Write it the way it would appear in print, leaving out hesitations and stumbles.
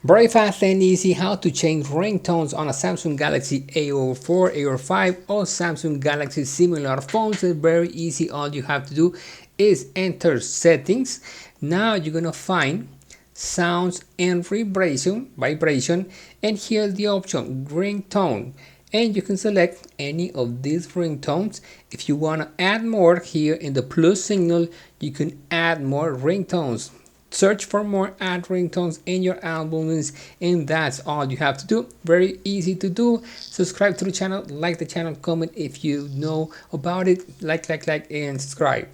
Very fast and easy how to change ringtones on a Samsung Galaxy A04, A05 or Samsung Galaxy similar phones. It's very easy. All you have to do is enter settings. Now you're gonna find sounds and vibration, and here's the option ringtone, and you can select any of these ringtones. If you want to add more, here in the plus signal you can add more ringtones. Search for more, add ringtones in your albums, and that's all you have to do. Very easy to do. Subscribe to the channel, like the channel, comment if you know about it, like and subscribe.